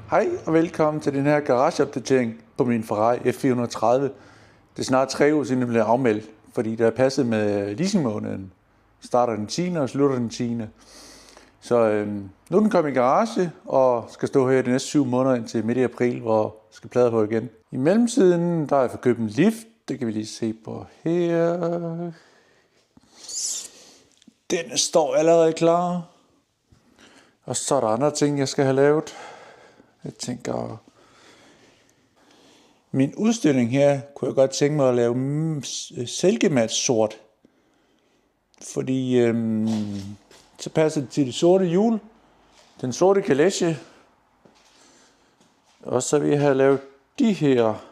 Hej og velkommen til den her garageopdatering på min Ferrari F430. Det er snart 3 år siden den blev afmeldt, fordi der er passet med leasingmåneden. Starter den 10. og slutter den 10. Så nu er den kommet i garage og skal stå her de næste 7 måneder indtil midt i april, hvor jeg skal plade på igen. I mellemtiden der har jeg fået købt en lift. Det kan vi lige se på her. Den står allerede klar. Og så er der andre ting, jeg skal have lavet. Jeg tænker, min udstilling her kunne jeg godt tænke mig at lave silkemat sort. Fordi så passer det til de sorte hjul, den sorte kalesje. Og så vil jeg have lavet de her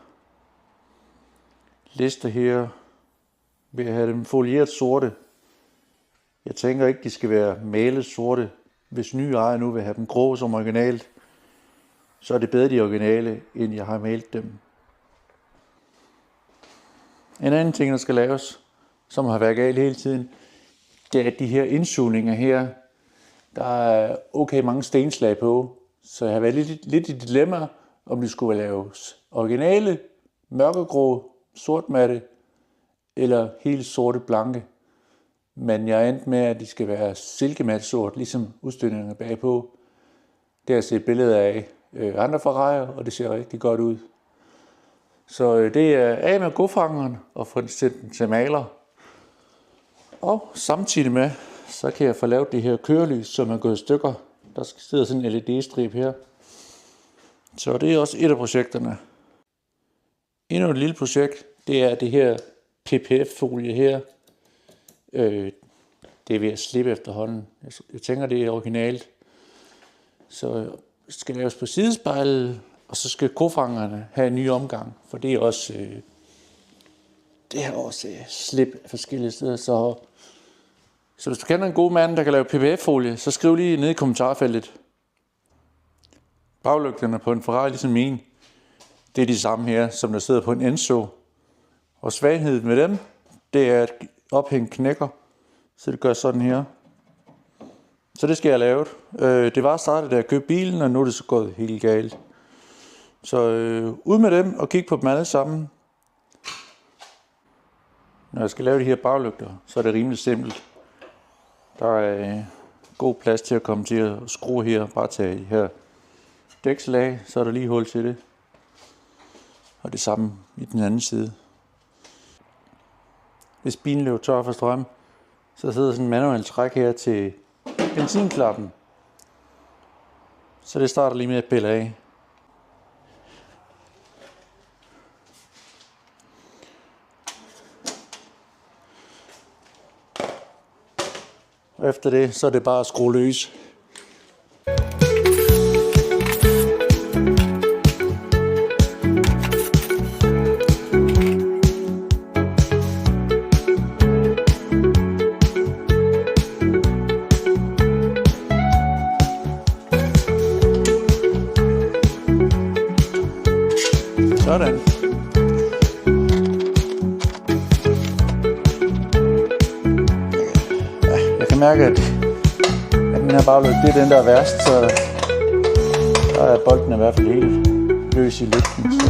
lister her, vil jeg have dem folieret sorte. Jeg tænker ikke, de skal være malet sorte. Hvis nye ejere nu vil have dem grå som originalt, så er det bedre de originale, end jeg har malet dem. En anden ting, der skal laves, som har været galt hele tiden, det er de her indsugninger her. Der er okay mange stenslag på, så jeg har været lidt i dilemma, om de skulle laves originale, mørkegrå, sortmatte eller helt sorte blanke. Men jeg er endt med, at de skal være silkemat sort, ligesom udstillingerne bagpå. Det har jeg set billeder af andre Ferrari'er, og det ser rigtig godt ud. Så det er af med godfangeren og få den sendt til maler. Og samtidig med, så kan jeg få lavet det her kørelys, som er gået i stykker. Der skal sidde sådan en LED-strip her. Så det er også et af projekterne. Endnu et lille projekt, det er det her PPF-folie her. Det er ved at slippe efterhånden. Jeg tænker, det er originalt. Så skal laves på sidespejlet, og så skal kofangerne have en ny omgang, for det er også slip forskellige steder. Så hvis du kender en god mand, der kan lave PPF-folie, så skriv lige ned i kommentarfeltet. Baglygterne på en Ferrari ligesom min, det er de samme her, som der sidder på en Enzo. Og svagheden med dem, det er at ophænge knækker, så det gør sådan her. Så det skal jeg lave. Det var startet, da jeg købte bilen, og nu er det så gået helt galt. Så ud med dem og kig på dem alle sammen. Når jeg skal lave de her baglygter, så er det rimelig simpelt. Der er god plads til at komme til at skrue her. Bare tage her dækslag, så er der lige hul til det. Og det samme i den anden side. Hvis bilen løber tør for strøm, så sidder sådan en manuel træk her til benzinklappen. Så det starter lige med at pille af. Og efter det, så er det bare at skrue løs. Sådan. Jeg kan mærke, at den her baglygte, det er den, der er værst, så der er bolden i hvert fald helt løs i lygten, så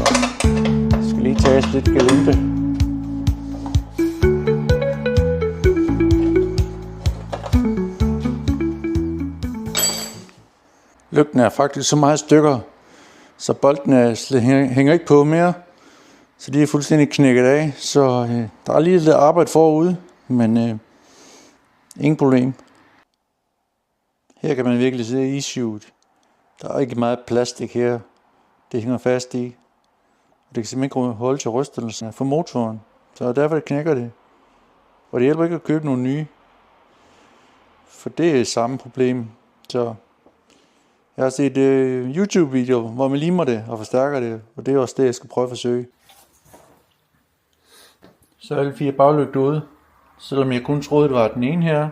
jeg skal lige tages lidt galinde. Lygten er faktisk så meget stykker, så boltene hænger ikke på mere, så de er fuldstændig knækket af. Så der er lige lidt arbejde forude, men ingen problem. Her kan man virkelig se issuet. Der er ikke meget plastik her, det hænger fast i. Det kan simpelthen ikke holde til rystelsen for motoren, så derfor det knækker det. Og det hjælper ikke at købe nogle nye, for det er samme problem. Så jeg har set YouTube-videoer, hvor man limer det og forstærker det, og det er også det, jeg skal prøve at forsøge. Så er alle 4 baglygter ude, selvom jeg kun troede, det var den ene her,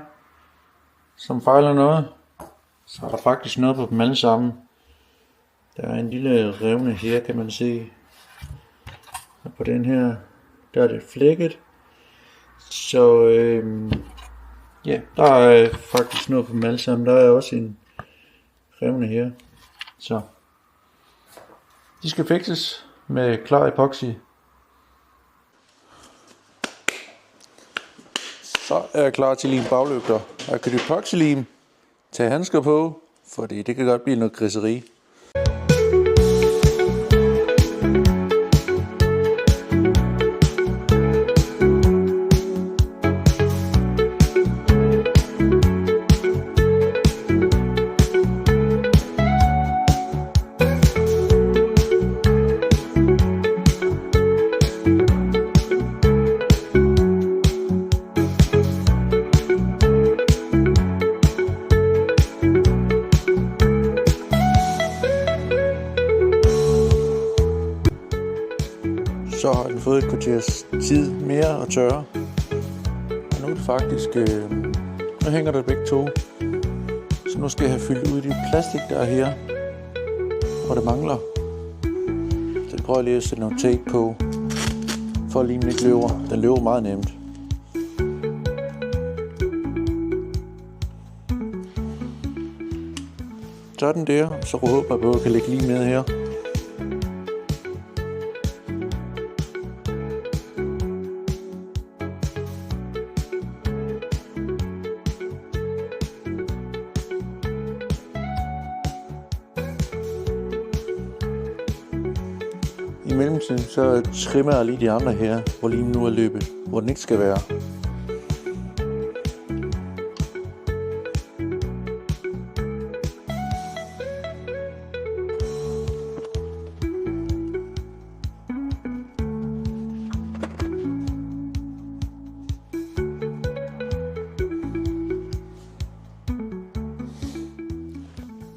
som fejler noget, så er der faktisk noget på dem alle sammen. Der er en lille revne her, kan man se. Og på den her, der er det flækket. Så ja, der er faktisk noget på dem alle sammen. Der er også en revne her. Så De skal fikses med klar epoxy. Så er jeg klar til at lime baglygter. Jeg kan epoxylim, tage handsker på, for det kan godt blive noget griseri. Så har den fået et kvarters tid mere at tørre. Og nu er det faktisk, nu hænger der begge to. Så nu skal jeg have fyldt ud i de plastik, der er her, hvor det mangler. Så prøver jeg lige at sætte noget tape på, for at limen ikke løber. Den løber meget nemt. Sådan der, så håber jeg på, at jeg kan lægge lim med her. I mellemtiden så trimmer jeg lige de andre her, hvor limen nu er løbet, hvor den ikke skal være.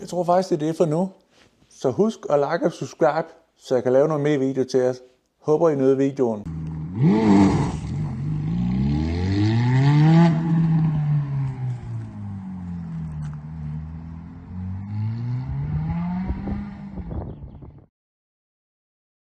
Jeg tror faktisk, det er det for nu. Så husk at like og subscribe, så jeg kan lave noget mere video til jer. Håber I nød videoen.